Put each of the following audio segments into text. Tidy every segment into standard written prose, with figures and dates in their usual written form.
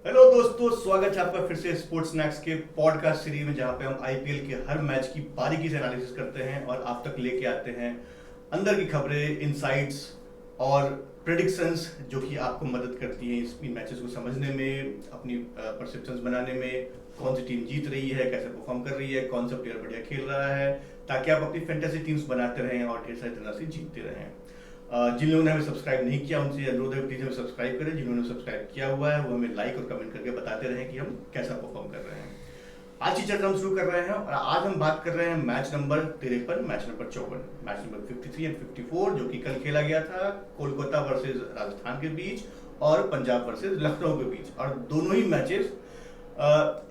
Hello दोस्तों, स्वागत है आपका फिर से स्पोर्ट्स स्नैक्स के पॉडकास्ट सीरीज में, जहां पे हम आईपीएल के हर मैच की बारीकी से एनालिसिस करते हैं और आप तक लेके आते हैं अंदर की खबरें, इनसाइट्स और प्रेडिक्शंस, जो कि आपको मदद करती हैं इन मैचेस को समझने में, अपनी परसेप्शंस बनाने में, कौन सी टीम जीत रही है, कैसे परफॉर्म कर रही है, कौन सा प्लेयर बढ़िया खेल रहा है, ताकि आप अपनी फैंटेसी टीम्स बनाते रहें और ढेर सारी तरह से जीतते रहें। जिन लोगों ने हमें सब्सक्राइब नहीं किया उनसे अनुरोध है, प्लीज हमें सब्सक्राइब करें। जिन्होंने सब्सक्राइब किया हुआ है वो हमें लाइक और कमेंट करके बताते रहें कि हम कैसा परफॉर्म कर रहे हैं। आज की चर्चा हम शुरू कर रहे हैं और आज हम बात कर रहे हैं match number 53, match number 54, match number 53 and 54, जो कि कल खेला गया था कोलकाता वर्सेस राजस्थान के बीच और पंजाब वर्सेस लखनऊ के बीच। और दोनों ही मैचेस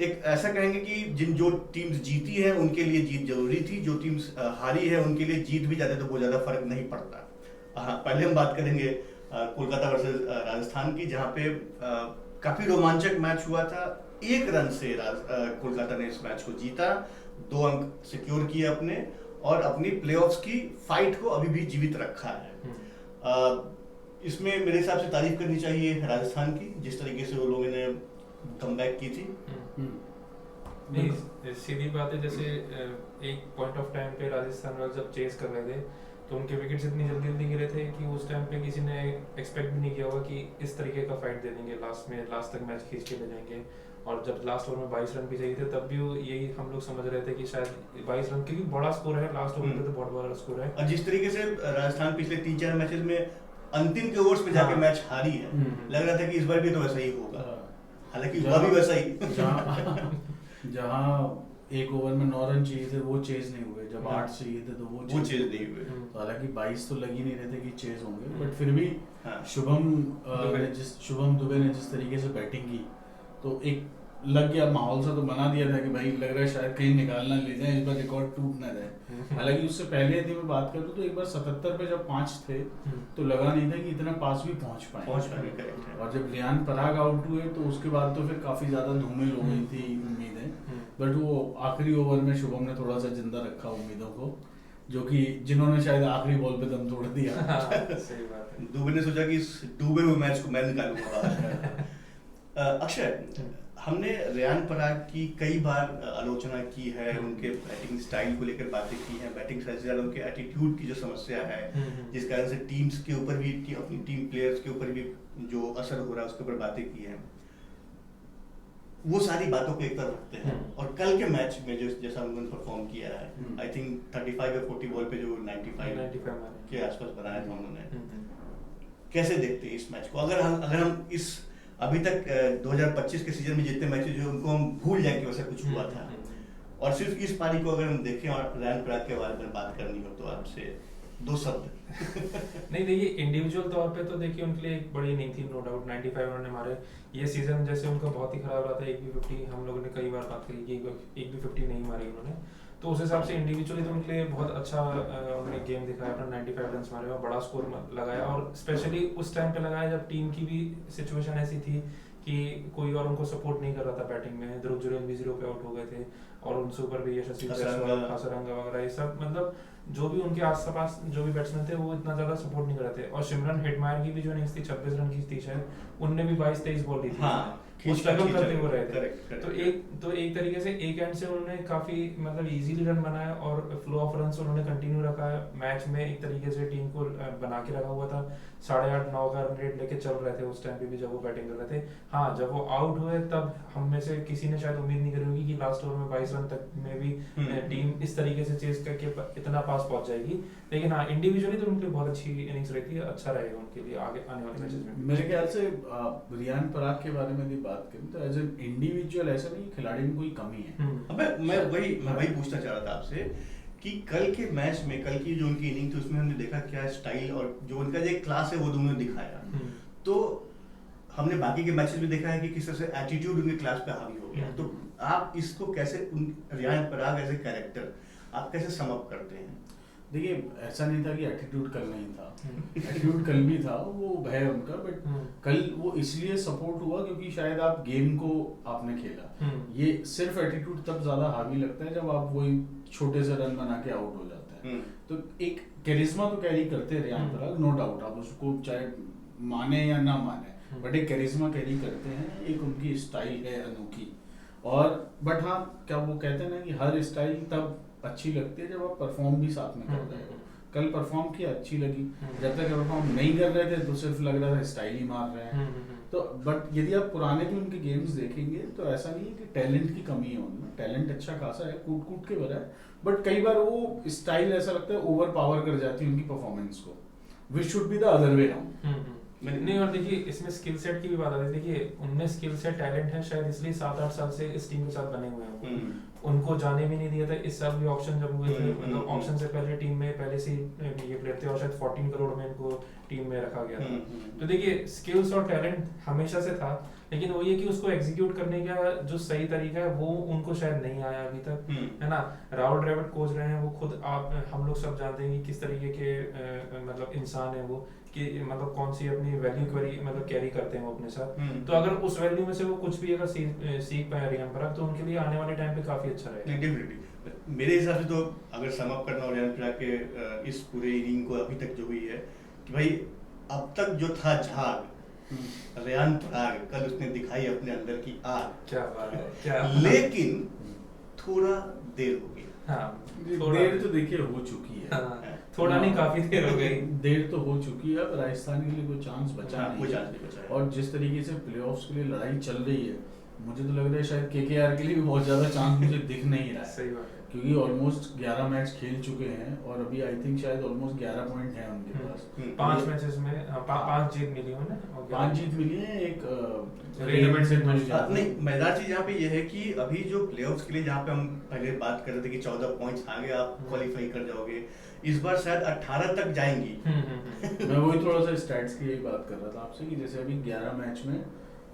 एक ऐसा कहेंगे कि जो टीम्स जीती हैं उनके लिए जीत जरूरी थी, जो टीम्स हारी है उनके लिए जीत भी जाते तो बहुत ज्यादा फर्क नहीं पड़ता। हाँ, पहले हम बात करेंगे कोलकाता वर्सेस राजस्थान की, जहां पे काफी रोमांचक मैच हुआ था। एक रन से कोलकाता ने इस मैच को जीता, 2 अंक सिक्योर किए अपने, और अपनी प्लेऑफ्स की फाइट को अभी भी जीवित रखा है। इसमें मेरे हिसाब से तारीफ करनी चाहिए राजस्थान की, जिस तरीके से वो लोगों ने कमबैक की थी। नहीं, सीधी बात है। जैसे एक पॉइंट ऑफ टाइम पे राजस्थान वाले जब चेस कर रहे थे तो उनके विकेट्स इतनी जल्दी जल्दी गिरे थे कि उस टाइम पे किसी ने एक्सपेक्ट भी नहीं किया होगा कि इस तरीके का फाइट दे देंगे, लास्ट तक मैच खींच के ले जाएंगे। और जब लास्ट ओवर में 22 रन भी चाहिए थे तब भी यही हम लोग समझ रहे थे कि शायद 22 रन, क्योंकि बड़ा स्कोर है लास्ट ओवर पे, तो बहुत बड़ा स्कोर है। और जिस तरीके से राजस्थान पिछले 3-4 मैचेस में अंतिम के ओवर्स पे जाके मैच हारी है, लग रहा था कि इस बार भी तो वैसा ही होगा। हालांकि हुआ भी वैसा ही। जहाँ एक ओवर में 9 रन चाहिए थे वो चेज नहीं हुए, जब 8 चाहिए थे तो वो चेज नहीं हुए। तो हालांकि 22 तो लग ही नहीं रहे थे कि चेज होंगे, बट फिर भी हाँ। शुभम दुबे ने जिस तरीके से बैटिंग की तो एक लग गया, माहौल सा तो बना दिया था कि भाई लग रहा है शायद कहीं निकालना ले जाए, इस बार रिकॉर्ड टूट ना रहे। हालांकि उससे पहले यदि मैं बात करूँ तो एक बार 77 पे जब 5 थे तो लगा नहीं था कि इतना पास भी पहुंच पाए। और जब रियान पराग आउट हुए तो उसके बाद तो फिर काफी ज्यादा धूमिल हो गई थी उम्मीदें, बट वो आखिरी ओवर में शुभम ने थोड़ा सा जिंदा रखा उम्मीदों को, जो कि जिन्होंने शायद आखिरी बॉल पे दम तोड़ दिया। सही बात है। दुबे ने सोचा कि इस डूबे हुए मैच को मैं निकालूंगा। अक्षय, हमने रियान पराग की कई बार आलोचना की है, उनके बैटिंग स्टाइल को लेकर बातें की हैं, बैटिंग स्टाइल से ज्यादा उनके एटीट्यूड की जो समस्या है, जिस कारण से टीम्स के ऊपर भी, अपनी टीम प्लेयर्स के ऊपर भी जो असर हो रहा है उसके ऊपर बातें की हैं। वो सारी बातों को एक तरफ रखते हैं और कल के मैच में जो जैसा उन्होंने परफॉर्म किया है, आई थिंक 35 या 40 बॉल पे जो 95 के आसपास बनाया था उन्होंने, कैसे देखते हैं इस मैच को? अगर हम इस अभी तक 2025 के सीजन में जितने मैचेस जो उनको हम भूल जाए कि वैसा कुछ हुआ था, और सिर्फ इस पारी को अगर हम देखें और रियान पराग के बारे में बात करनी हो तो आपसे 2 शब्द। नहीं, देखिए इंडिविजुअल तौर पे तो देखिए उनके लिए एक बड़ी इनिंग थी, नो डाउट। 95 उन्होंने मारे। ये सीजन जैसे उनका बहुत ही खराब रहा था, एक भी 50, हम लोगों ने कई बार बात करी कि एक भी 50 नहीं मारी उन्होंने, तो उस हिसाब से इंडिविजुअली तो उनके लिए बहुत अच्छा उन्होंने गेम दिखाया, अपना 95 रन मारे और बड़ा स्कोर लगाया। और स्पेशली उस टाइम पे लगाया जब टीम की भी सिचुएशन ऐसी थी कि कोई और उनको सपोर्ट नहीं कर रहा था बैटिंग में। ध्रुव जुरेल भी 0 पे आउट हो गए थे और उनसे ऊपर भी यशस्वी जायसवाल, हसरंगा वगैरह, ये सब मतलब जो भी उनके आसपास जो भी बैट्समैन थे वो इतना ज्यादा सपोर्ट नहीं कर रहे थे। और सिमरन हेटमायर की भी जो इनिंग्स थी 26 रन की थी शायद, उनने भी 22-23 बॉल दी थी। हाँ, स्ट्रगल करते हुए रहे थे। correct. तो एक तरीके से एक एंड से उन्होंने काफी मतलब इजीली रन बनाया और फ्लो ऑफ रन उन्होंने कंटिन्यू रखा है मैच में। एक तरीके से टीम को बना के रखा हुआ था। 8.5-9 का रन रेट लेके चल रहे थे उस टाइम पे भी जब वो बैटिंग कर रहे थे। हाँ, जब वो आउट हुए तब हम में से किसी ने शायद उम्मीद नहीं करी होगी कि लास्ट ओवर में 22 रन तक में भी टीम इस तरीके से चेस करके इतना पास पहुंच जाएगी। लेकिन हाँ, इंडिविजुअली तो उनके लिए बहुत अच्छी इनिंग्स रहती है, अच्छा रहेगा उनके लिए आगे आने वाले मैचेस में। मेरे ख्याल से रियान पराग के बारे में यदि बात करें तो एज एन इंडिविजुअल ऐसा नहीं खिलाड़ी में कोई कमी है। मैं वही पूछना चाह रहा था आपसे कि कल के मैच में, कल की जो उनकी इनिंग थी उसमें हमने देखा क्या स्टाइल और जो उनका जो क्लास है वो दोनों दिखाया। तो हमने बाकी के मैचेस में देखा है कि किस तरह से एटीट्यूड उनके क्लास पे हावी हो गया। तो आप इसको कैसे, Riyan Parag as a character आप कैसे सम अप करते हैं? देखिए, ऐसा नहीं था कि एटीट्यूड कल नहीं था, एटीट्यूड कल भी था, वो है उनका, बट कल वो इसलिए सपोर्ट हुआ क्योंकि शायद आप गेम को आपने खेला। ये सिर्फ एटीट्यूड तब ज्यादा हावी लगता है जब आप वही छोटे से रन बना के आउट हो जाते हैं। तो एक कैरिज्मा तो कैरी करते हैं रियान पराग, नो डाउट, आप उसको चाहे माने या ना माने, बट एक करिश्मा कैरी करते हैं, एक उनकी स्टाइल है अनोखी। और बट हाँ, क्या वो कहते हैं ना कि हर स्टाइल तब अच्छी लगती है जब आप परफॉर्म भी साथ में कर रहे हो। कल परफॉर्म किया, अच्छी लगी। जब तक परफॉर्म नहीं कर रहे थे तो सिर्फ लग रहा था स्टाइल ही मार रहे हैं। तो बट यदि आप पुराने भी उनके गेम्स देखेंगे तो ऐसा नहीं है कि टैलेंट की कमी है उनमें, टैलेंट अच्छा खासा है, कूट कूट के भरा है। बट कई बार वो स्टाइल ऐसा लगता है ओवर पावर कर जाती है उनकी परफॉर्मेंस को, which should be the other way round. नहीं, और देखिए इसमें स्किल सेट की भी बात आती है। देखिए उनमें स्किल सेट, टैलेंट है, शायद इसलिए 7-8 साल से इस टीम के साथ बने हुए हैं। उनको जाने भी नहीं दिया था। इस साल भी ऑक्शन जब हुए थे, मतलब ऑक्शन से पहले टीम में पहले से ये प्लेयर थे और शायद 14 करोड़ में इनको टीम में रखा गया था। तो देखिए स्किल्स और टैलेंट हमेशा से था, लेकिन वो ये कि उसको एग्जीक्यूट करने का जो सही तरीका है वो उनको शायद नहीं आया अभी तक, है ना। राहुल द्रविड़ कोच रहे हैं, वो खुद आप हम लोग सब जानते हैं कि किस तरीके के मतलब इंसान है वो, कि मतलब कौन सी अपनी वैल्यू मतलब कैरी करते हैं वो अपने साथ। तो अगर उस वैल्यू में से वो कुछ भी अगर सीख पाए रियान पराग, तो उनके लिए आने वाले टाइम पे काफी अच्छा रहेगा। डेफिनेटली मेरे हिसाब से तो अगर सम अप करना हो रियान पराग के इस पूरे इनिंग को अभी तक जो हुई है कि भाई अब तक जो था झाग, रियान पराग कल उसने दिखाई अपने अंदर की आग। क्या बात है, क्या लेकिन थोड़ा देर हो गई। हाँ, देर तो देखिए हो चुकी है। हाँ, थोड़ा नहीं काफी देर हो गई। देर तो हो चुकी है। अब राजस्थान के लिए कोई चांस बचा नहीं, कोई चांस नहीं बचा है। और जिस तरीके से प्लेऑफ्स के लिए लड़ाई चल रही है, मुझे तो लग रहा है शायद केकेआर के लिए भी बहुत ज्यादा चांस मुझे दिख नहीं रहा है। सही बात है, क्योंकि ऑलमोस्ट 11 मैच खेल चुके हैं और अभी आई थिंक शायद ऑलमोस्ट 11 पॉइंट हैं उनके पास। 5 मैचेस में 5 जीत मिली उन्हें और 5 जीत मिली है, एक रेलवेंट से नहीं, मजेदार चीज यहाँ पे ये है कि अभी जो प्लेऑफ्स के लिए जहाँ पे हम पहले बात कर रहे थे कि 14 पॉइंट्स आगे आप क्वालिफाई कर जाओगे, इस बार शायद 18 तक जाएंगी। मैं वही थोड़ा सा स्टैट्स की यही बात कर रहा था आपसे कि जैसे अभी 11 मैच में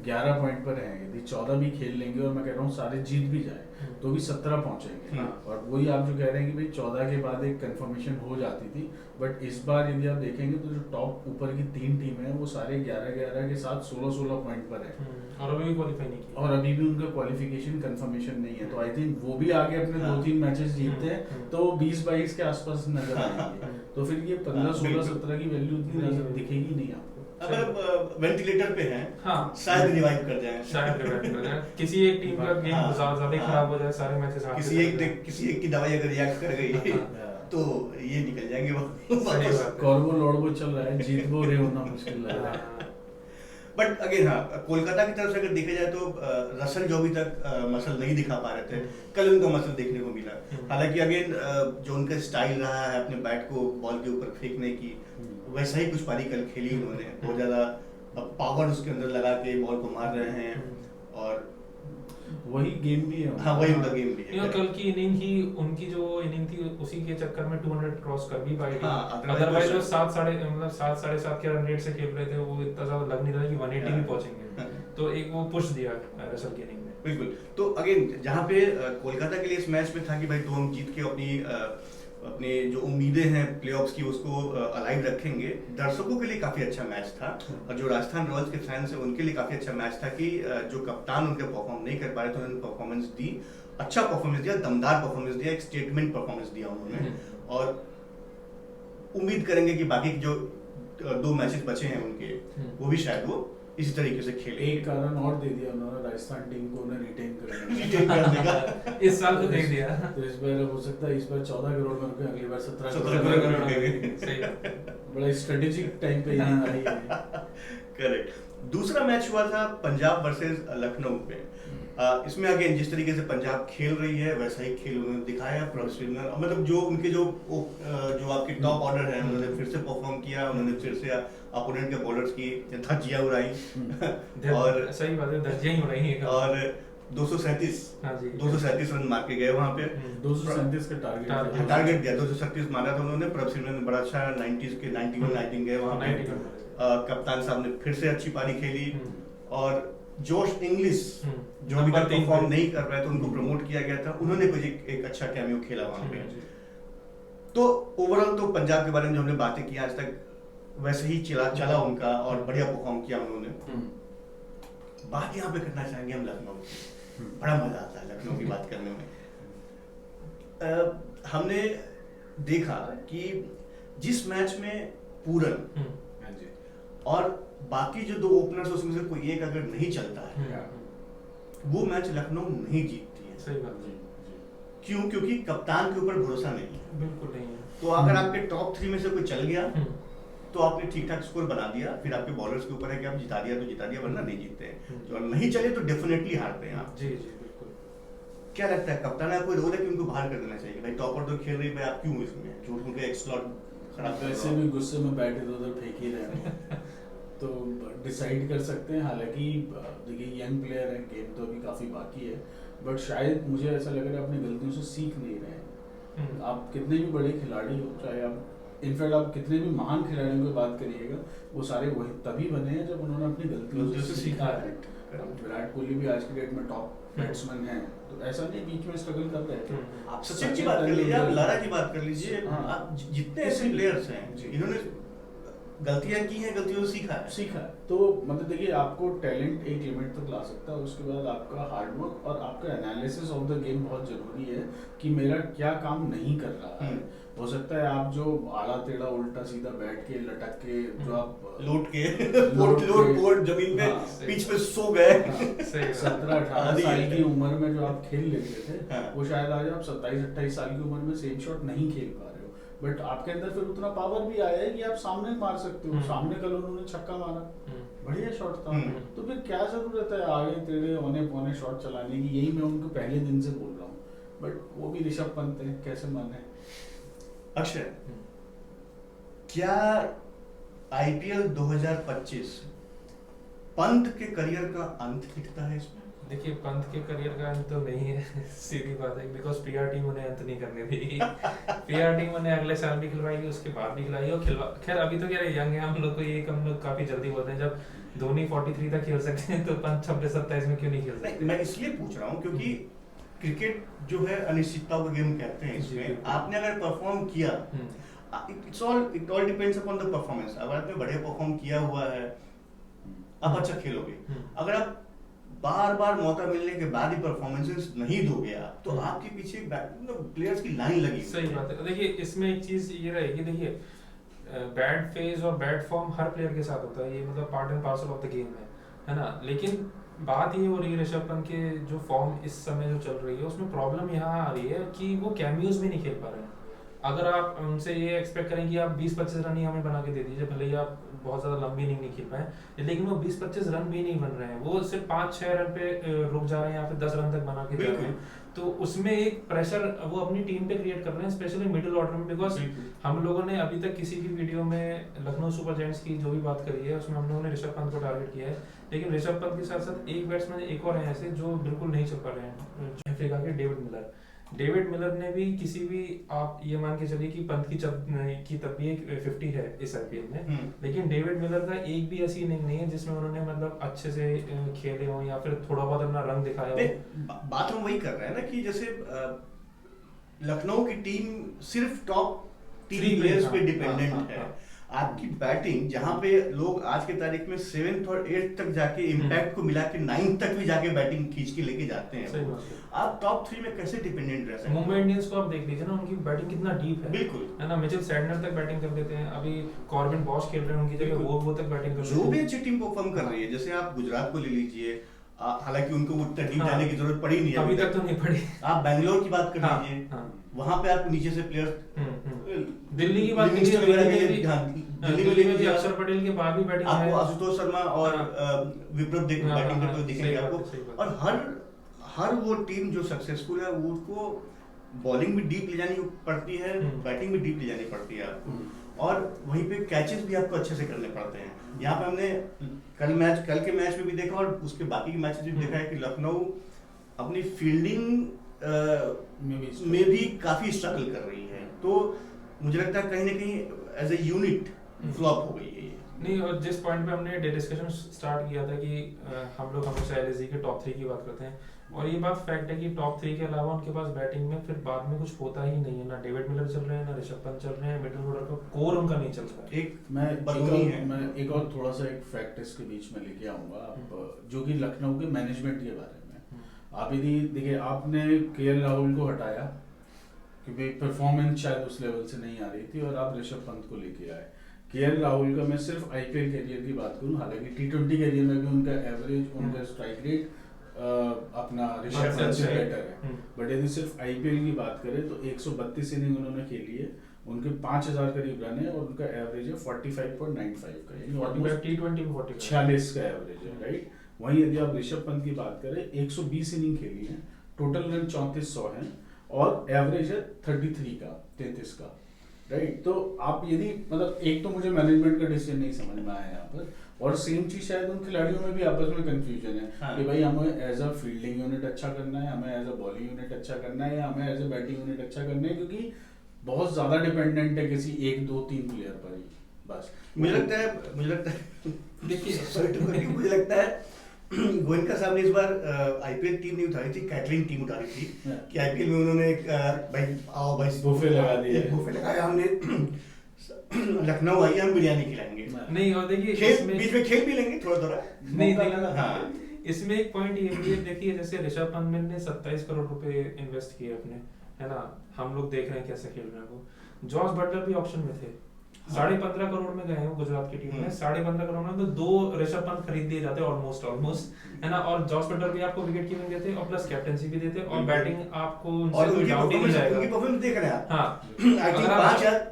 11 पॉइंट पर हैं, यदि 14 भी खेल लेंगे और मैं कह रहा हूँ सारे जीत भी जाए तो भी 17 पहुंचेंगे। और वही आप जो कह रहे हैं कि भाई 14 के बाद एक कंफर्मेशन हो जाती थी, बट इस बार यदि आप देखेंगे तो जो टॉप ऊपर की 3 टीमें हैं वो सारे 11-11 के साथ 16-16 पॉइंट पर है और अभी भी क्वालिफाई नहीं किया, और अभी भी उनका क्वालिफिकेशन कंफर्मेशन नहीं है। तो आई थिंक वो भी आगे अपने 2-3 मैचेस जीतते हैं तो 20-22 के आसपास नजर आएंगे। तो फिर ये 15-16-17 की वैल्यू उतनी नजर दिखेगी नहीं आपको। अगर वेंटिलेटर पे हैं, हाँ शायद रिवाइव कर जाएं, शायद रिवाइव कर जाएं। किसी एक टीम का गेम ज्यादा ही खराब हो जाए, सारे मैचेस किसी एक की दवाई अगर रिएक्ट कर गई तो ये निकल जाएंगे वापस। कॉर्बो लॉर्बो चल रहा है, जीतबो रे होना मुश्किल लग रहा है। बट अगेन हाँ, कोलकाता की तरफ से अगर देखा जाए तो रसल जो अभी तक मसल नहीं दिखा पा रहे थे, कल उनका मसल देखने को मिला। हालांकि अगेन जो उनका स्टाइल रहा है अपने बैट को बॉल के ऊपर फेंकने की, वैसा ही कुछ पारी कल खेली उन्होंने। बहुत ज्यादा पावर उसके अंदर लगा के बॉल को मार रहे हैं और वही गेम भी है। हाँ, वही उनका गेम भी है। कल की इनिंग ही उनकी जो इनिंग थी उसी के चक्कर में 200 क्रॉस कर भी पाई थी। हाँ, अदरवाइज जो 7-7.5 के रन रेट से खेल रहे थे वो इतना ज्यादा लग नहीं रहा कि 180 भी पहुंचेंगे। तो एक वो पुश दिया रसल की इनिंग में। बिल्कुल। तो अगेन जहाँ पे कोलकाता के लिए इस मैच में था कि भाई तो हम जीत के अपने जो उम्मीदें हैं प्लेऑफ्स की उसको अलाइव रखेंगे। दर्शकों के लिए काफी अच्छा मैच था और जो राजस्थान रॉयल्स के फैंस हैं उनके लिए काफी अच्छा मैच था कि जो कप्तान उनके परफॉर्म नहीं कर पा रहे थे उन्होंने परफॉर्मेंस दी, अच्छा परफॉर्मेंस दिया, दमदार परफॉर्मेंस दिया, एक स्टेटमेंट परफॉर्मेंस दिया उन्होंने। और उम्मीद करेंगे कि बाकी जो 2 मैचेस बचे हैं उनके वो भी शायद वो इसी तरीके से खेले। एक कारण और दे दिया उन्होंने राजस्थान टीम को, उन्हें रिटेन करने का इस साल तो देख दिया। तो इस बार हो सकता है इस बार 14 करोड़ में रुपए, अगली बार 17 करोड़। सही, बड़ा स्ट्रेटेजिक टाइम पे इनिंग आई है। करेक्ट। दूसरा मैच हुआ था पंजाब वर्सेस लखनऊ पे। इसमें अगेन जिस तरीके से पंजाब खेल रही है वैसा ही खेल उन्होंने दिखाया। प्रोफेशनल मतलब जो उनके जो आपके टॉप ऑर्डर है उन्होंने फिर से परफॉर्म किया, उन्होंने फिर से अपोनेंट के बॉलर्स की धज्जियां उड़ाई और सही बात है, धज्जियां ही उड़ाई है। और 237 रन मार के गए वहां पे। 237 का टारगेट दिया, 237 मारा था उन्होंने। प्रभसिंह ने बड़ा अच्छा 90s के 91 गए वहां पे। कप्तान साहब ने फिर से अच्छी पारी खेली और जोश इंग्लिश जो अभी तक परफॉर्म नहीं कर रहे थे उनको प्रमोट किया गया था, उन्होंने कुछ एक अच्छा कैमियो खेला वहां पे। तो ओवरऑल तो पंजाब के बारे में जो हमने बातें की आज तक वैसे ही चला उनका और बढ़िया परफॉर्म किया उन्होंने। बात यहाँ पे करना चाहेंगे हम लखनऊ की। बड़ा मजा आता है लखनऊ की बात करने में। हमने देखा कि जिस मैच में पूरन और बाकी जो 2 ओपनर्स उसमें से कोई एक अगर नहीं चलता है वो मैच लखनऊ नहीं जीतती है। सही बात है। क्यों? क्योंकि कप्तान के ऊपर भरोसा नहीं है। बिल्कुल नहीं है। तो अगर आपके टॉप 3 में से कोई चल गया तो आपने ठीक ठाक स्कोर बना दिया, फिर आपके बॉलर्स के ऊपर है कि आप जिता दिया तो जिता दिया, वरना नहीं जीतते हैं। जो नहीं चले तो डेफिनेटली हारते हैं आप। जी जी बिल्कुल। क्या लगता है कप्तान का कोई रोल है कि उनको बाहर कर देना चाहिए? भाई टॉपर तो खेल रही है, भाई आप क्यों इसमें झूठ उनके एक स्लॉट खराब कर वैसे भी गुस्से में बैट इधर उधर फेंक ही रहे हैं तो डिसाइड कर सकते हैं। हालांकि देखिए यंग प्लेयर है, गेम तो अभी काफ़ी बाकी है, बट शायद मुझे ऐसा लग रहा है अपनी गलतियों से सीख नहीं रहे हैं। आप कितने भी बड़े खिलाड़ी हो, चाहे आप इनफैक्ट आप कितने भी महान खिलाड़ियों की बात करिएगा, वो सारे वही तभी बने हैं जब उन्होंने अपनी गलतियों से सीखा है। विराट कोहली भी आज की डेट में टॉप बैट्समैन है, तो ऐसा नहीं बीच में स्ट्रगल कर रहे थे। आप सचिन की बात कर लीजिए, आप लारा की बात कर लीजिए, हाँ। आप जितने ऐसे प्लेयर्स हैं इन्होंने गलतियां की हैं, गलतियों से सीखा है। तो मतलब देखिए आपको टैलेंट एक लिमिट तक ला सकता है, उसके बाद आपका हार्डवर्क और आपका एनालिसिस ऑफ द गेम बहुत जरूरी है कि मेरा क्या काम नहीं कर रहा है। हो सकता है आप जो आड़ा टेढ़ा उल्टा सीधा बैठ के लटक के जो आप लोट के पोट जमीन पे पिच पे सो गए 17-18 साल की उम्र में जो आप खेल लेते थे, हाँ। वो शायद आज आप 27-28 साल की उम्र में सेम शॉट नहीं खेल पा रहे हो, बट आपके अंदर फिर उतना पावर भी आया है कि आप सामने मार सकते हो। सामने कल उन्होंने छक्का मारा, बढ़िया शॉट था, तो फिर क्या जरूरत है आगे टेढ़े औने पौने शॉट चलाने की? यही मैं उनको पहले दिन से बोल रहा हूँ, बट वो भी ऋषभ पंत है, कैसे माने। अक्षय, क्या आईपीएल 2025 पंत के करियर का अंत दिखता है इसमें? देखिए पंत के करियर का अंत तो नहीं है सीधी बात है, बिकॉज पीआर टीम उन्हें अंत नहीं करने देगी। पीआर टीम उन्हें अगले साल भी खिलवाएगी, उसके बाद भी खिलवाएगी और खैर अभी तो क्या यंग है हम लोग को, ये हम लोग काफी जल्दी बोलते हैं। जब धोनी 43 तक खेल सकते हैं तो पंत 26-27 में क्यों नहीं खेल सकते? मैं इसलिए पूछ रहा हूँ क्योंकि क्रिकेट जो है अनिश्चितता का गेम कहते हैं। इसमें आपने अगर परफॉर्म किया, it all depends upon the performance. अगर आपने बढ़िया परफॉर्म किया हुआ है, आप अच्छा खेलोगे। अगर आप बार बार मौका मिलने के बाद ही परफॉर्मेंसेस नहीं दोगे आप, तो आपके पीछे प्लेयर्स की लाइन लगी। सही बात है। देखिए इसमें एक चीज ये रहेगी, देखिए बैड फेज और बैड फॉर्म हर प्लेयर के साथ होता है, ये मतलब part and parcel of the game है ना। लेकिन बात ये हो रही है ऋषभ पंत के जो फॉर्म इस समय जो चल रही है, उसमें प्रॉब्लम यहाँ आ रही है कि वो कैमियोज भी नहीं खेल पा रहे हैं। अगर आप उनसे ये एक्सपेक्ट करें कि आप 20-25 रन ही हमें बना के दे दीजिए, भले ही आप बहुत ज़्यादा लंबी इनिंग नहीं खेल पाए, लेकिन वो 20-25 रन भी नहीं बन रहे हैं, वो सिर्फ 5-6 रन पे रुक जा रहे हैं या फिर 10 रन तक बना के जा रहे हैं। तो उसमें एक प्रेशर वो अपनी टीम पे क्रिएट कर रहे हैं, स्पेशली मिडिल ऑर्डर में। बिकॉज हम लोगों ने अभी तक किसी भी वीडियो में लखनऊ सुपर जायंट्स की जो भी बात करी है उसमें हम लोगों ने ऋषभ पंत को टारगेट किया है, लेकिन ऋषभ पंत के साथ साथ एक बैट्समैन एक और है ऐसे जो बिल्कुल नहीं चल पा रहे हैं, अफ्रीका के डेविड मिलर ने भी किसी भी, आप ये मान के चलिए कि पंत की तब भी एक 50 है इस आईपीएल में, लेकिन डेविड मिलर का एक भी ऐसी इनिंग नहीं है जिसमें उन्होंने मतलब अच्छे से खेले हो या फिर थोड़ा बहुत अपना रंग दिखाया हो। बात हम वही कर रहे हैं ना कि जैसे लखनऊ की टीम सिर्फ टॉप 3 प्लेयर्स पे डिपेंडेंट है। आपकी बैटिंग जहां पे लोग आज के तारीख में 7th और 8th तक जाके इम्पैक्ट को मिला के 9th तक भी जाके बैटिंग खींच के लेके जाते हैं, आप टॉप 3 में कैसे डिपेंडेंट रह सकते हैं? मुंबई इंडियंस को आप देख लीजिए ना, उनकी बैटिंग कितना डीप है। बिल्कुल है ना, मिचेल सैडनर तक बैटिंग कर देते हैं, अभी कॉर्बिन बॉश खेल रहे हैं उनकी जगह, वो तक बैटिंग कर रहे हैं। जो भी अच्छी टीम परफॉर्म कर रही है, जैसे आप गुजरात को ले लीजिए, हालांकि उनको उतना डीप जाने की जरूरत पड़ी नहीं है अभी तक तो नहीं पड़ी। आप बैंगलोर की बात कर लीजिए, वहां पे आपको नीचे से प्लेयर, दिल्ली की बात कीजिए, दिल्ली में भी अक्षर पटेल के बाद भी बैटिंग है, आपको आशुतोष शर्मा और विप्रो बैटिंग करते हुए दिखेंगे आपको। और हर वो टीम जो सक्सेसफुल है उसको बॉलिंग भी डीप ले जानी पड़ती है, बैटिंग भी डीप ले जानी पड़ती है आपको, और वहीं पे कैचेस भी आपको अच्छे से करने पड़ते हैं। यहाँ पे हमने कल के मैच में भी देखा और उसके बाकी के मैचेस में देखा है कि लखनऊ अपनी फील्डिंग में भी काफी स्ट्रगल कर रही है। तो मुझे लगता है कहीं ना कहीं एज ए यूनिट फ्लॉप हो गई है ये। नहीं, और जिस पॉइंट पे हमने डिस्कशन स्टार्ट किया था कि हम लोग हमेशा एलएसजी के टॉप 3 की बात करते हैं, और ये बात फैक्ट है कि टॉप 3 के अलावा उनके पास बैटिंग में फिर बाद में कुछ होता ही नहीं है। ना डेविड मिलर चल रहे हैं, ना ऋषभ पंत चल रहे हैं, मिडिल ऑर्डर का कोर उनका नहीं चल रहा है। मैं एक और थोड़ा सा एक फैक्ट इसके बीच में लेके आऊंगा, जो कि लखनऊ के मैनेजमेंट के बारे में। आप यदि देखिए, आपने केएल राहुल को हटाया क्योंकि परफॉर्मेंस शायद उस लेवल से नहीं आ रही थी, और आप ऋषभ पंत को लेके आए। केएल राहुल का मैं सिर्फ आईपीएल करियर की बात करूं, हालांकि टी20 करियर में भी उनका एवरेज, उनका स्ट्राइक रेट अपना ऋषभ पंत से बेटर है, बट यदि सिर्फ आईपीएल की बात करें तो 132 इनिंग उन्होंने खेली है, उनके 5000 करीब रन है और उनका एवरेज है 45.95 का, यानी टी20 में 46 का एवरेज है, राइट। वहीं यदि आप ऋषभ पंत की बात करें 120 इनिंग खेली है, टोटल रन 3400 है और एवरेज है 33 का, राइट। तो आप यदि मतलब एक तो मुझे मैनेजमेंट का डिसीजन नहीं समझ में आया यहाँ पर, और सेम चीज शायद उन खिलाड़ियों में भी आपस में कंफ्यूजन है। हाँ। कि भाई हमें एज अ फील्डिंग यूनिट अच्छा करना है, हमें एज अ बॉलिंग यूनिट अच्छा करना है, या हमें एज अ बैटिंग यूनिट अच्छा करना है, क्योंकि बहुत ज्यादा डिपेंडेंट है किसी 1 2 3 प्लेयर पर ही बस। मुझे लगता है देखिए मुझे लगता है गोयनका साहब ने इस बार आईपीएल टीम नहीं उठाई थी, कैटरिंग टीम उठाई थी कि आईपीएल में उन्होंने भाई आओ भाई बुफे लगा दिया, बुफे लगाया हमने, लखनऊ आइए हम बिरयानी खिलाएंगे। नहीं और देखिए खेल बीच में खेल भी लेंगे थोड़ा थोड़ा नहीं देखिए। हाँ इसमें एक पॉइंट ये भी है, देखिए जैसे ऋषभ पंत ने 27 करोड़ रुपए इन्वेस्ट किए अपने, है ना, हम लोग देख रहे हैं कैसे खेल रहे हैं वो। जॉस बटलर भी ऑप्शन में थे, 15.5 करोड़ में गए हैं वो गुजरात की टीम में, 15.5 करोड़ में तो 2 ऋषभ पंत खरीद दिए जाते ऑलमोस्ट, है ना, और जॉस बटलर भी आपको विकेट कीपिंग देते और प्लस कैप्टेंसी भी देते और बैटिंग आपको और उनकी डाउट ही नहीं जाएगा। उनकी परफॉर्मेंस देख रहे हैं आप। हां आई थिंक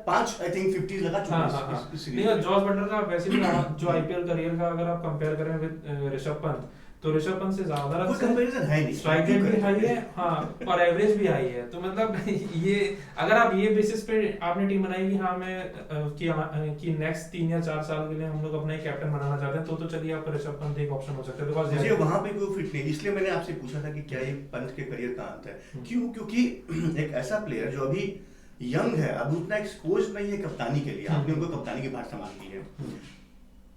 5 आई थिंक 50 लगा चुके हैं। नहीं और जॉस बटलर का वैसे भी जो आईपीएल करियर का अगर आप कंपेयर करें विद ऋषभ पंत, तो ऋषभ पंत से ज्यादा रन, कोई कंपैरिजन है नहीं, स्ट्राइक रेट भी हाई है, हाँ, और एवरेज भी हाई है। तो मतलब ये अगर आप ये बेसिस पे आपने टीम बनाई कि हाँ मैं कि नेक्स्ट 3 या 4 साल के लिए हम लोग अपना ही कैप्टन बनाना चाहते हैं, तो चलिए आपका ऋषभ पंत एक ऑप्शन हो सकता है, बिकॉज़ मुझे वहां पे कोई फिट नहीं, इसलिए मैंने आपसे पूछा था कि क्या ये पंत के करियर का अंत है। क्यों? क्योंकि एक ऐसा प्लेयर जो अभी यंग है, अब उतना एक्सपोज नहीं है कप्तानी के लिए, आपने उनको कप्तानी की बात संभाल है,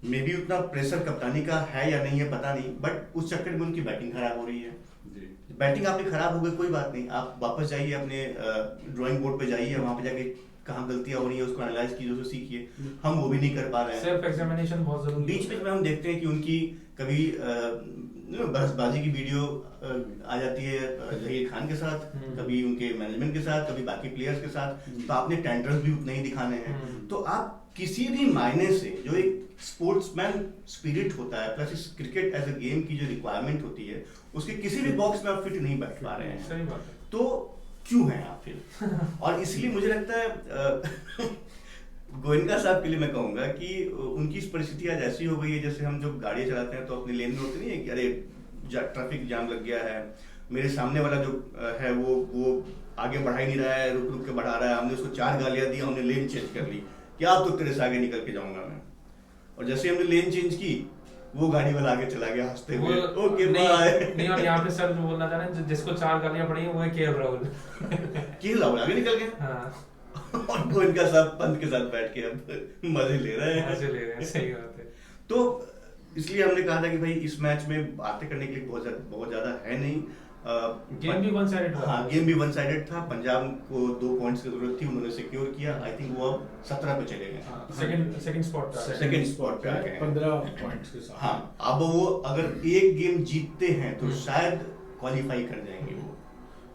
मे बी उतना प्रेशर कप्तानी का है या नहीं है पता नहीं, बट उस चक्कर में उनकी बैटिंग खराब हो रही है। बैटिंग आपकी खराब हो गई, कोई बात नहीं, आप वापस जाइए अपने ड्राइंग बोर्ड पे जाइए, वहां पे जाके कहाँ गलतियां हो रही है उसको एनालाइज कीजिए, उसको सीखिए। हम वो भी नहीं कर पा रहे हैं, सेल्फ एग्जामिनेशन बहुत जरूरी है। बीच में हम देखते हैं कि उनकी कभी बहसबाजी की वीडियो आ जाती है जहीर खान के साथ, कभी उनके मैनेजमेंट के साथ, कभी बाकी प्लेयर्स के साथ, तो आपने टेंडर्स भी उतने ही दिखाने हैं। तो आप किसी भी मायने से जो एक स्पोर्ट्समैन स्पिरिट होता है प्लस इस क्रिकेट एज अ गेम की जो रिक्वायरमेंट होती है, उसके किसी भी बॉक्स में आप फिट नहीं बैठ पा रहे हैं। सही बात है। तो क्यों हैं आप फिर? और इसलिए मुझे लगता है गोयनका साहब के लिए मैं कहूंगा कि उनकी इस परिस्थिति आज ऐसी हो गई है, जैसे हम जब गाड़ियां चलाते हैं तो अपनी लेन में होते नहीं है कि अरे ट्रैफिक जाम लग गया है, मेरे सामने वाला जो है वो आगे बढ़ा ही नहीं रहा है, रुक रुक के बढ़ा रहा है, हमने उसको 4 गालियां दी, हमने लेन चेंज कर ली, क्या अब तो तेरे से आगे निकल के जाऊंगा मैं, और जैसे हमने लेन चेंज की वो गाड़ी वाला आगे चला गया हंसते हुए, ओके बाय। नहीं और यहाँ पे सर जो बोलना चाह रहे हैं, जिसको 4 गालियां पड़ी हैं वो है केएल राहुल आगे निकल गए। हाँ और वो इनका साथ पंत के साथ बैठ के अब मजे ले रहे हैं। सही बात है। तो इसलिए हमने कहा था कि भाई इस मैच में बातें करने के लिए बहुत ज्यादा है नहीं। गेम भी वन साइडेड था। हाँ गेम भी वन साइडेड था, पंजाब को 2 पॉइंट्स की जरूरत थी, उन्होंने सिक्योर किया। आई थिंक वो अब 17 पे चले गए, सेकंड स्पॉट पे आ गए 15 पॉइंट्स के साथ। हाँ अब वो अगर एक गेम जीतते हैं तो शायद क्वालिफाई कर जाएंगे वो।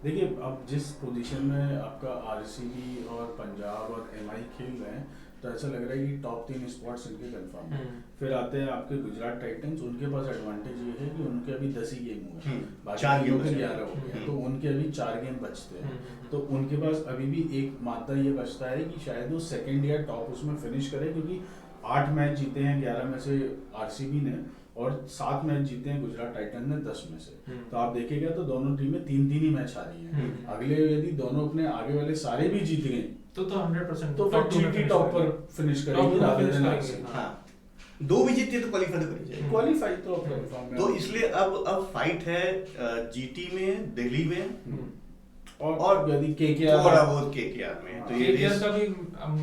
देखिए अब जिस पोजीशन में आपका आरसीबी और पंजाब और एमआई खेल रहे हैं, तो ऐसा लग रहा है कि टॉप 3 स्पॉट्स इनके कंफर्म हैं। फिर आते हैं आपके गुजरात टाइटंस, उनके पास एडवांटेज ये है कि उनके अभी 10 ही गेम हुए हैं, बाकी 4 गेम 11 हो गए, तो उनके अभी 4 गेम बचते हैं। तो उनके पास अभी भी एक मादा ये बचता है कि शायद वो सेकंड या टॉप उसमें फिनिश करे, क्योंकि 8 मैच जीते हैं 11 में से आरसीबी ने, और 7 मैच जीते हैं गुजरात टाइटंस ने 10 में से। तो आप देखिएगा तो दोनों टीमें 3-3 ही मैच हारी हैं। अगले यदि दोनों अपने आगे वाले सारे भी जीत गए तो 100% तो फिर जीटी टॉप पर फिनिश करेगी रादर देन आरसीबी। हाँ 2 भी जीतती है तो क्वालीफाई तो करी जाएगी, क्वालीफाई तो कंफर्म है। तो इसलिए अब फाइट है जीटी में, दिल्ली में, और यदि केकेआर थोड़ा बहुत केकेआर में, तो ये केकेआर का भी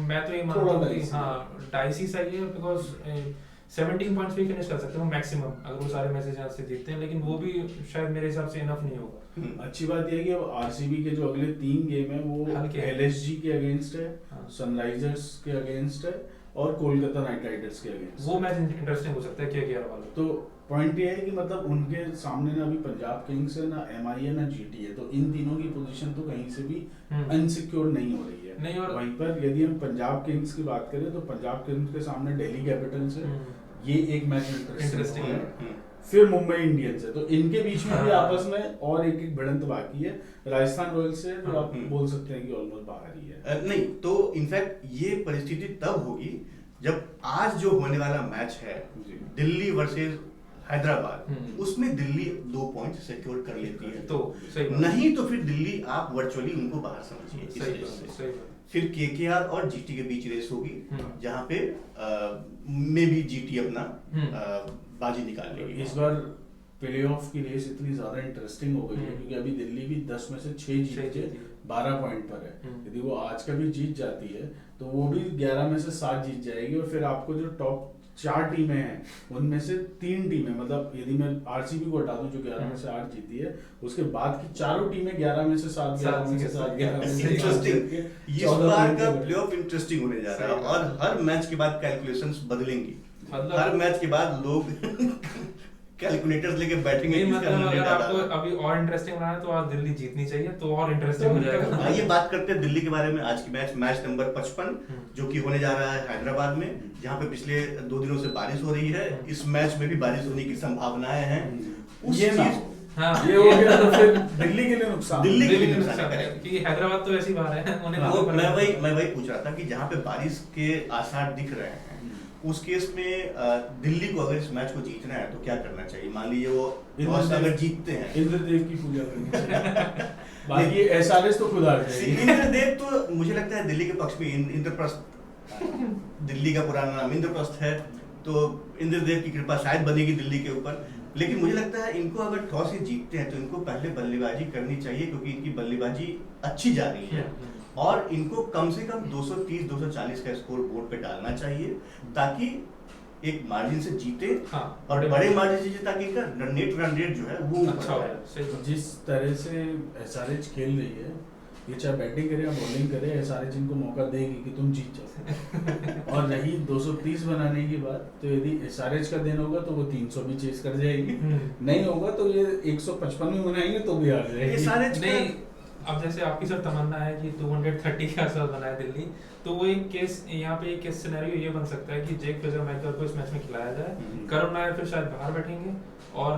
मैं तो ये मानता हूं कि हां डाइसी सही है, बिकॉज़ 17 पॉइंट्स भी फिनिश कर सकते हैं मैक्सिमम अगर वो सारे मैचेस यहां से जीतते हैं, लेकिन वो भी शायद मेरे हिसाब से इनफ नहीं होगा। अच्छी बात यह है कि अब आरसीबी के जो अगले 3 गेम है वो एलएसजी के अगेंस्ट है, सनराइजर्स के अगेंस्ट है और कोलकाता नाइट राइडर्स के अगेंस्ट। वो मैच इंटरेस्टिंग हो सकता है केकेआर वाला। तो पॉइंट ये है कि मतलब उनके सामने ना अभी पंजाब किंग्स है, ना एमआई है, ना जीटी है, तो इन तीनों की पोजीशन तो कहीं से भी अनसिक्योर नहीं हो रही है। नहीं और वहीं पर यदि हम पंजाब किंग्स की बात करें तो पंजाब किंग्स के सामने दिल्ली कैपिटल्स है, ये एक मैच इंटरेस्टिंग है। फिर मुंबई इंडियंस है, तो इनके बीच में भी आपस में और एक एक भिड़ंत बाकी है। राजस्थान रॉयल्स से तो आप बोल सकते हैं कि ऑलमोस्ट बाहर ही है। नहीं तो इनफैक्ट ये परिस्थिति तब होगी जब आज जो होने वाला मैच है दिल्ली वर्सेस हैदराबाद, उसमें दिल्ली 2 पॉइंट सिक्योर कर लेती है, तो नहीं तो फिर दिल्ली आप वर्चुअली उनको बाहर समझिए। फिर केकेआर और जीटी के बीच रेस होगी, जहां पे मे बी जीटी अपना बाजी निकाल लेगी। इस बार प्लेऑफ की रेस इतनी ज्यादा इंटरेस्टिंग हो गई है क्योंकि अभी दिल्ली भी 10 में से 6 जीत के 12 पॉइंट पर है। यदि वो आज का भी जीत जाती है तो वो भी 11 में से 7 जीत जाएगी, और फिर आपको जो टॉप 4 टीमें हैं उनमें से 3 टीमें, मतलब यदि मैं आरसीबी को हटा दूं जो 11 में से 8 जीती है, उसके बाद की चारों टीमें 11 में से 7, 11 में से 7, 11 में से 7। इस बार का प्लेऑफ इंटरेस्टिंग होने जा रहा है और हर मैच के बाद कैलकुलेशंस बदलेंगी। हर मैच के बाद लोग कैलकुलेटर्स लेके बैठेंगे। मतलब अगर आपको अभी और इंटरेस्टिंग बनाना है तो आज दिल्ली जीतनी चाहिए, तो और इंटरेस्टिंग हो जाएगा। आइए बात करते हैं दिल्ली के बारे में। आज की मैच नंबर 55 जो कि होने जा रहा है हैदराबाद में, जहां पे पिछले 2 दिनों से बारिश हो रही है। इस मैच में भी बारिश होने की संभावनाएं हैं। ये हो गया तो फिर दिल्ली के लिए नुकसान, दिल्ली के लिए नुकसान है क्योंकि हैदराबाद तो ऐसी बाहर है। मैं वही पूछ रहा था कि जहां पे बारिश के आसार दिख रहे हैं, उस केस में दिल्ली को अगर इस मैच को जीतना है तो क्या करना चाहिए? मान लीजिए वो अगर जीतते हैं, इंद्रदेव की पूजा करनी चाहिए। बाकी एसआरएच तो खुद आ जाएगी। इंद्रदेव तो मुझे लगता है दिल्ली के पक्ष में इंद्रप्रस्थ, दिल्ली का पुराना नाम इंद्रप्रस्थ है, तो इंद्रदेव की कृपा शायद बनेगी दिल्ली के ऊपर। लेकिन मुझे लगता है इनको अगर टॉस से जीतते हैं तो इनको पहले बल्लेबाजी करनी चाहिए, क्योंकि इनकी बल्लेबाजी अच्छी जा रही है और इनको कम से कम 230-240 का स्कोर बोर्ड पे डालना चाहिए ताकि एक मार्जिन से जीते। और बड़े मार्जिन से जीते ताकि इनका रन रेट जो है वो अच्छा हो। जिस तरह से एसआरएच खेल रही है, ये चाहे बैटिंग करे या बॉलिंग करे, एसआरएच इनको मौका देगी कि तुम जीत जाओ। और रही 230 बनाने की बात, तो यदि एसआरएच का दिन होगा तो वो 300 भी चेस कर जाएगी, नहीं होगा तो ये 155 भी बनाएंगे तो भी हार जाएगी। एसआरएच नहीं, अब जैसे आपकी सर तमन्ना है कि 230 का आसपास बनाए दिल्ली, तो वो एक केस यहाँ पे एक केस सिनेरियो ये बन सकता है कि जेक फ्रेजर-मैकगर को इस मैच में खिलाया जाए, करुण नायर फिर शायद बाहर बैठेंगे, और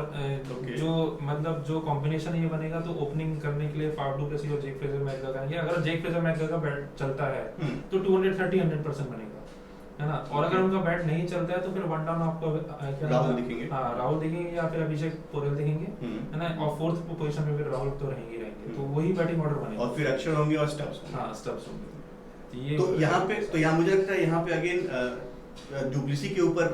जो मतलब जो कॉम्बिनेशन ये बनेगा तो ओपनिंग करने के लिए फाफ डू प्लेसी और जेक फ्रेजर-मैकगर आएंगे। अगर जेक फ्रेजर-मैकगर का बैट चलता है तो 230 100% बनेगा, है ना। और अगर उनका बैट नहीं चलता है तो फिर वन डाउन आपको राहुल दिखेंगे, राहुल दिखेंगे या फिर अभिषेक पोरेल दिखेंगे, है ना। और 4th पोजीशन में फिर राहुल तो रहेंगे, तो वही बैटिंग ऑर्डर बनेगा। और फिर अक्षर होंगे और स्टब्स होंगे। हां, स्टब्स होंगे। तो यहाँ मुझे लगता है यहाँ पे अगेन डुप्लेसी के ऊपर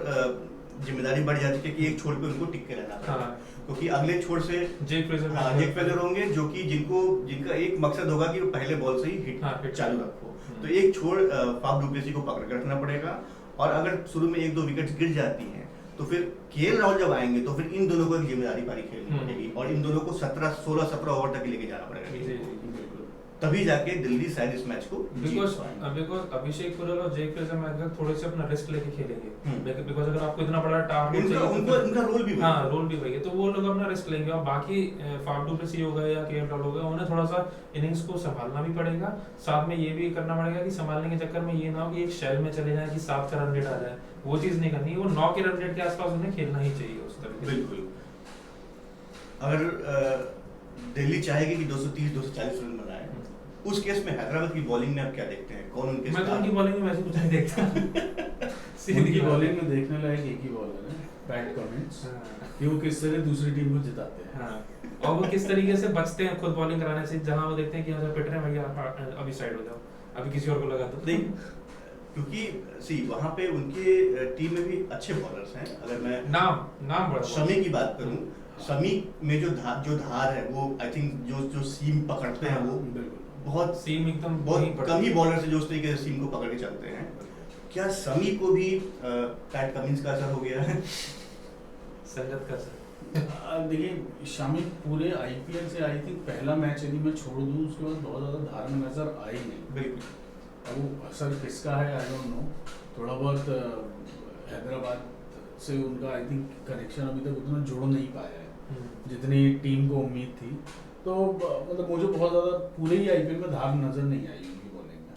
जिम्मेदारी बढ़ जाती है कि एक छोर पे उनको टिक के रहना पड़ेगा, क्योंकि अगले छोर से जेक फ्रेजर होंगे जो कि जिनका एक मकसद होगा कि वो पहले बॉल से ही हिट चालू रखो। तो एक छोर फाफ डुप्लेसी को पकड़ कर रखना पड़ेगा, और अगर शुरू में 1-2 विकेट्स गिर जाती हैं तो फिर केएल राहुल जब आएंगे तो फिर इन दोनों को एक जिम्मेदारी पारी खेलनी पड़ेगी और इन दोनों को 16-17 ओवर तक लेके जाना पड़ेगा, तभी जाके दिल्ली शायद इस मैच को बिकॉज अभिषेक पोरेल और जेक फ्रेजर-मैकगर थोड़े से अपना रिस्क लेके खेलेंगे, बिकॉज अगर आपको इतना बड़ा टारगेट उनका रोल भी वही है, तो वो लोग अपना रिस्क लेंगे। और बाकी फाफ डू प्लेसी हो गए या केएल राहुल हो गए, उन्हें थोड़ा सा इनिंग्स को संभालना भी पड़ेगा। साथ में ये भी करना पड़ेगा कि संभालने के चक्कर में ये ना हो कि एक शेल में चले जाए कि 7 का रन रेट आ जाए, वो चीज नहीं करनी है। वो 9 के रन रेट के आसपास उन्हें खेलना ही चाहिए उस तरीके से। बिल्कुल। अगर दिल्ली चाहेगी कि 230-240 रन बनाए, उस केस में हैदराबाद की बॉलिंग में आप क्या देखते हैं? कौन उनके मैं तो उनकी बॉलिंग में वैसे कुछ नहीं देखता। उनकी बॉलिंग में देखने लायक एक ही बॉलर है, पैट कमिंस, कि वो किस तरह दूसरी टीम को जिताते हैं। और वो किस तरीके से बचते हैं खुद बॉलिंग कराने से, जहां वो देखते हैं कि अच्छा पिट रहे हैं भैया, अभी साइड हो जाओ, अभी किसी और को लगा दो। नहीं, क्योंकि वहां पे उनके टीम में भी अच्छे बॉलर्स हैं। अगर मैं नाम बड़ा शमी की बात करूं, शमी में जो धार है वो आई थिंक जो सीम पकड़ते हैं वो बहुत सीम एकदम बहुत कम ही बॉलर से जो उस तरीके से सीम को पकड़ के चलते हैं। क्या शमी को भी पैट कमिंस का असर हो गया है? संगत का असर। देखिए शमी पूरे आईपीएल से आई थिंक पहला मैच यदि मैं छोड़ दूं उसके बाद बहुत ज्यादा धार में नजर आई नहीं। बिल्कुल। अब वो असर किसका है आई डोंट नो। थोड़ा बहुत हैदराबाद से उनका आई थिंक कनेक्शन अभी तक उतना जुड़ नहीं पाया है जितनी टीम को उम्मीद थी। तो मतलब मुझे बहुत ज़्यादा पूरे ही आईपीएल में धार नजर नहीं आई उनकी बॉलिंग में।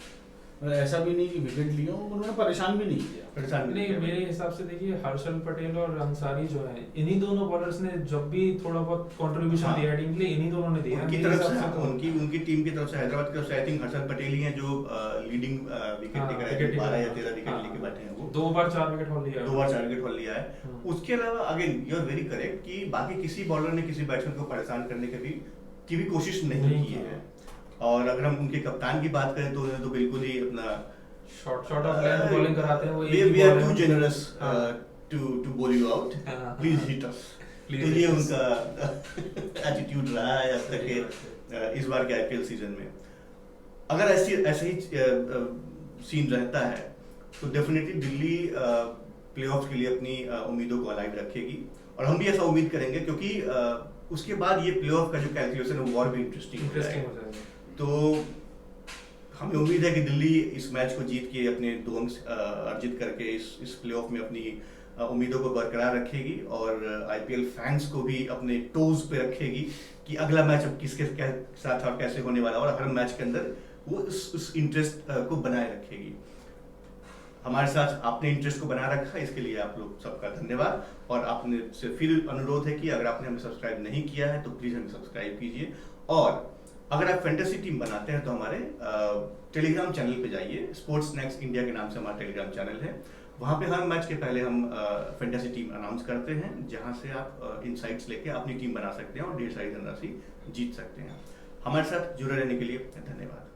मतलब ऐसा भी नहीं कि विकेट लिया, उन्होंने परेशान भी नहीं किया। परेशान भी नहीं, किया। मेरे हिसाब से देखिए हर्षल पटेल और अंसारी जो है, इन्हीं दोनों बॉलर्स ने जब भी थोड़ा बहुत कंट्रीब्यूशन हाँ। दिया टीम के लिए, इन्हीं दोनों ने दिया उनकी मेरे तरफ हिसाब से से तो। उनकी टीम की तरफ से, हैदराबाद की तरफ से आई थिंक हर्षल पटेल ही हैं जो लीडिंग विकेट हाँ, टेकर विकेट है, 12 या टेकर, 13 विकेट हाँ। लेके बैठे हैं वो। 2 बार 4 विकेट हॉल लिया है। 2 बार 4 विकेट हॉल लिया है। हम्म। उसके अलावा again you are very correct कि बाकी किसी बॉलर ने किसी बैट्समैन को परेशान करने की भी कोशिश नहीं की है। और अगर हम उनके कप्तान की बात करें तो उन्होंने तो बिल्कुल ही अपना शॉर्ट ऑफ लेंथ बॉलिंग कराते हैं वो। we are too generous to bowl you out, हाँ। please hit us। तो Please ये hit us। उनका एटीट्यूड रहा है अब तक के इस बार के आईपीएल सीजन में। अगर ऐसे ही सीन रहता है तो डेफिनेटली दिल्ली प्लेऑफ्स के लिए अपनी उम्मीदों को अलाइव रखेगी, और हम भी ऐसा उम्मीद करेंगे क्योंकि उसके बाद ये प्लेऑफ का जो कैलकुलेशन है वो और भी इंटरेस्टिंग हो जाएगा। तो हमें उम्मीद है कि दिल्ली इस मैच को जीत के अपने 2 अंक अर्जित करके इस प्लेऑफ में अपनी उम्मीदों को बरकरार रखेगी, और आईपीएल फैंस को भी अपने टोज पे रखेगी कि अगला मैच अब किसके साथ और कैसे होने वाला है, और हर मैच के अंदर वो उस इंटरेस्ट को बनाए रखेगी। हमारे साथ आपने इंटरेस्ट को बनाए रखा, इसके लिए आप लोग सबका धन्यवाद। और आपने से फिर अनुरोध है कि अगर आपने हमें सब्सक्राइब नहीं किया है तो प्लीज हमें सब्सक्राइब कीजिए, और अगर आप फैंटेसी टीम बनाते हैं तो हमारे टेलीग्राम चैनल पे जाइए। स्पोर्ट्स स्नैक्स इंडिया के नाम से हमारा टेलीग्राम चैनल है। वहाँ पे हर मैच के पहले हम फैंटेसी टीम अनाउंस करते हैं, जहाँ से आप इनसाइट्स लेके अपनी टीम बना सकते हैं और ढेर सारी धनराशि जीत सकते हैं। हमारे साथ जुड़े रहने के लिए धन्यवाद।